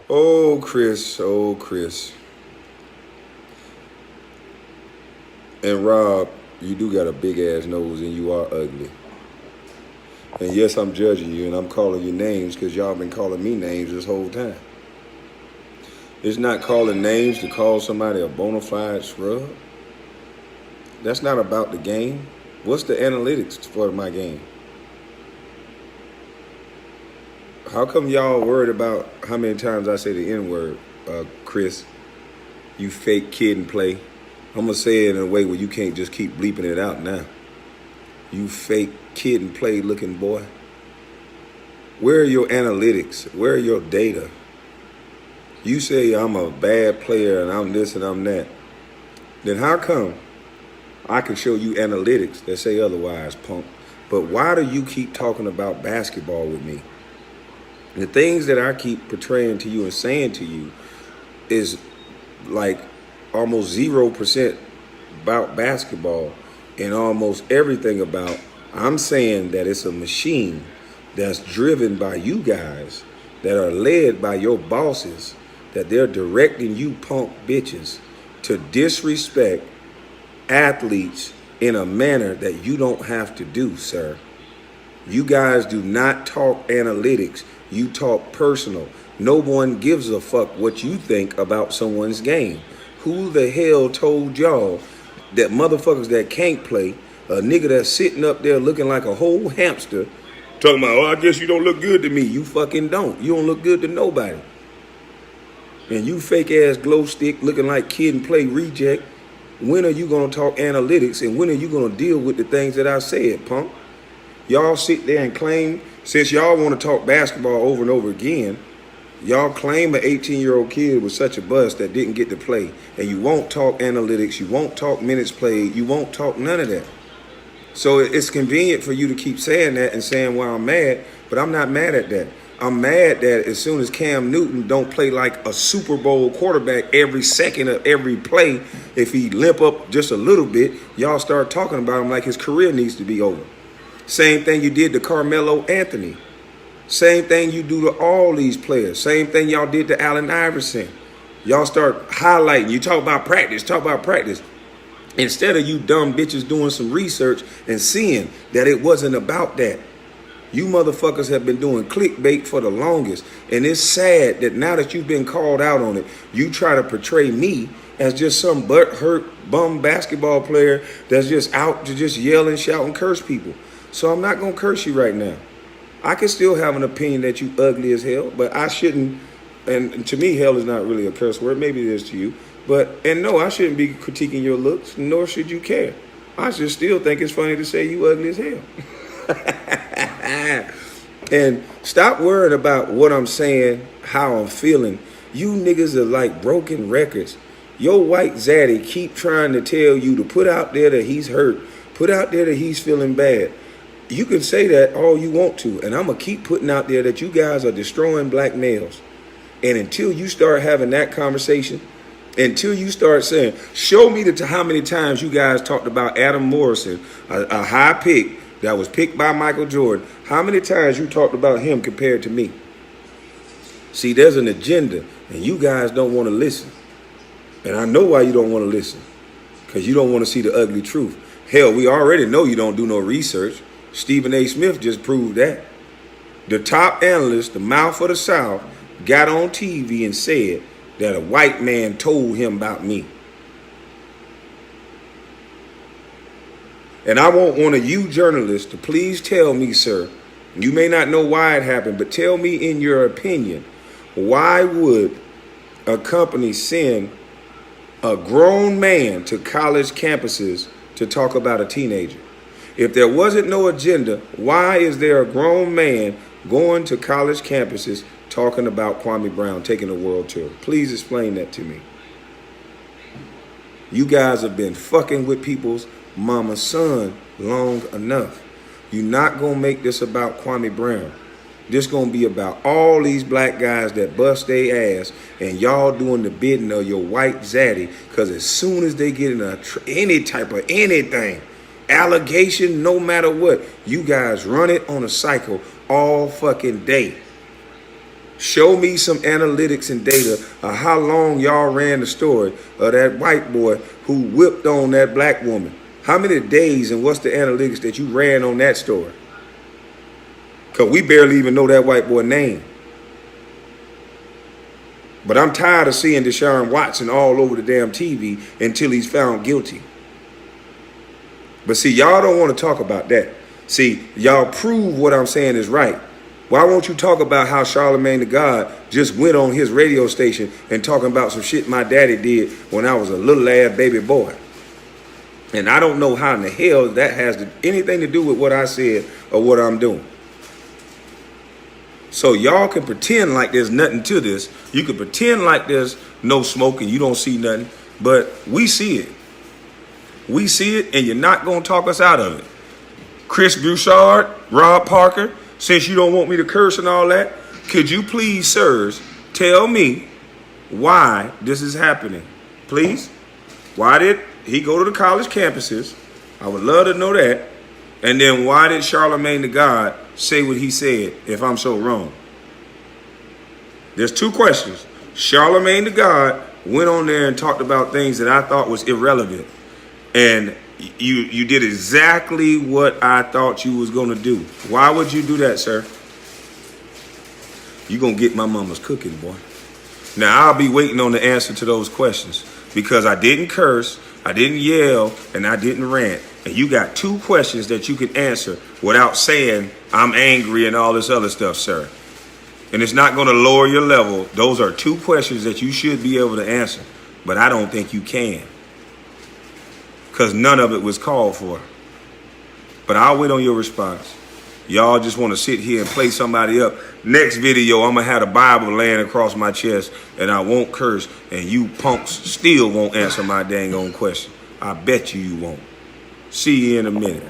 Oh, Chris. Oh, Chris. And Rob, you do got a big ass nose and you are ugly. And yes, I'm judging you and I'm calling you names because y'all been calling me names this whole time. It's not calling names to call somebody a bona fide scrub. That's not about the game. What's the analytics for my game? How come y'all worried about how many times I say the N-word, Chris? You fake kid and play. I'm gonna say it in a way where you can't just keep bleeping it out now. You fake kid and play looking boy. Where are your analytics? Where are your data? You say I'm a bad player and I'm this and I'm that. Then how come I can show you analytics that say otherwise, punk? But why do you keep talking about basketball with me? The things that I keep portraying to you and saying to you is like almost 0% about basketball and almost everything about, I'm saying that it's a machine that's driven by you guys, that are led by your bosses, that they're directing you punk bitches to disrespect athletes in a manner that you don't have to do, sir. You guys do not talk analytics. You talk personal. No one gives a fuck what you think about someone's game. Who the hell told y'all that motherfuckers that can't play, a nigga that's sitting up there looking like a whole hamster, talking about, oh, I guess you don't look good to me. You fucking don't. You don't look good to nobody. And you fake ass glow stick looking like kid and play reject. When are you gonna talk analytics and when are you gonna deal with the things that I said, punk? Y'all sit there and claim, since y'all want to talk basketball over and over again, y'all claim an 18-year-old kid was such a bust that didn't get to play. And you won't talk analytics, you won't talk minutes played, you won't talk none of that. So it's convenient for you to keep saying that and saying, well, I'm mad, but I'm not mad at that. I'm mad that as soon as Cam Newton don't play like a Super Bowl quarterback every second of every play, if he limp up just a little bit, y'all start talking about him like his career needs to be over. Same thing you did to Carmelo Anthony. Same thing you do to all these players. Same thing y'all did to Allen Iverson. Y'all start highlighting. You talk about practice. Instead of you dumb bitches doing some research and seeing that it wasn't about that. You motherfuckers have been doing clickbait for the longest. And it's sad that now that you've been called out on it, you try to portray me as just some butthurt bum basketball player that's just out to just yell and shout and curse people. So I'm not going to curse you right now. I can still have an opinion that you ugly as hell, but I shouldn't, and to me, hell is not really a curse word. Maybe it is to you. And no, I shouldn't be critiquing your looks, nor should you care. I should still think it's funny to say you ugly as hell. And stop worrying about what I'm saying, how I'm feeling. You niggas are like broken records. Your white zaddy keep trying to tell you to put out there that he's hurt, put out there that he's feeling bad. You can say that all you want to, and I'm going to keep putting out there that you guys are destroying black males. And until you start having that conversation, until you start saying, show me how many times you guys talked about Adam Morrison, a high pick that was picked by Michael Jordan. How many times you talked about him compared to me? See, there's an agenda, and you guys don't want to listen. And I know why you don't want to listen, because you don't want to see the ugly truth. Hell, we already know you don't do no research. Stephen A. Smith just proved that. The top analyst, the mouth of the South, got on TV and said that a white man told him about me. And I want one of you journalists to please tell me, sir, you may not know why it happened, but tell me in your opinion, why would a company send a grown man to college campuses to talk about a teenager? If there wasn't no agenda, why is there a grown man going to college campuses talking about Kwame Brown taking a world tour? Please explain that to me. You guys have been fucking with people's mama's son long enough. You're not going to make this about Kwame Brown. This going to be about all these black guys that bust their ass and y'all doing the bidding of your white zaddy, because as soon as they get in any type of anything, allegation, no matter what, you guys run it on a cycle all fucking day. Show me some analytics and data of how long y'all ran the story of that white boy who whipped on that black woman. How many days and what's the analytics that you ran on that story? Because we barely even know that white boy's name. But I'm tired of seeing Deshaun Watson all over the damn TV until he's found guilty. But see, y'all don't want to talk about that. See, y'all prove what I'm saying is right. Why won't you talk about how Charlemagne the God just went on his radio station and talking about some shit my daddy did when I was a little ass baby boy? And I don't know how in the hell that has anything to do with what I said or what I'm doing. So y'all can pretend like there's nothing to this. You can pretend like there's no smoke and you don't see nothing. But we see it. We see it, and you're not going to talk us out of it. Chris Broussard, Rob Parker, since you don't want me to curse and all that, could you please, sirs, tell me why this is happening? Please? Why did he go to the college campuses? I would love to know that. And then why did Charlemagne the God say what he said if I'm so wrong? There's two questions. Charlemagne the God went on there and talked about things that I thought was irrelevant. And you did exactly what I thought you was going to do. Why would you do that, sir? You're going to get my mama's cooking, boy. Now, I'll be waiting on the answer to those questions because I didn't curse, I didn't yell, and I didn't rant. And you got two questions that you can answer without saying I'm angry and all this other stuff, sir. And it's not going to lower your level. Those are two questions that you should be able to answer. But I don't think you can. Because none of it was called for. But I'll wait on your response. Y'all just want to sit here and play somebody up. Next video, I'm going to have the Bible laying across my chest and I won't curse. And you punks still won't answer my dang on question. I bet you won't. See you in a minute.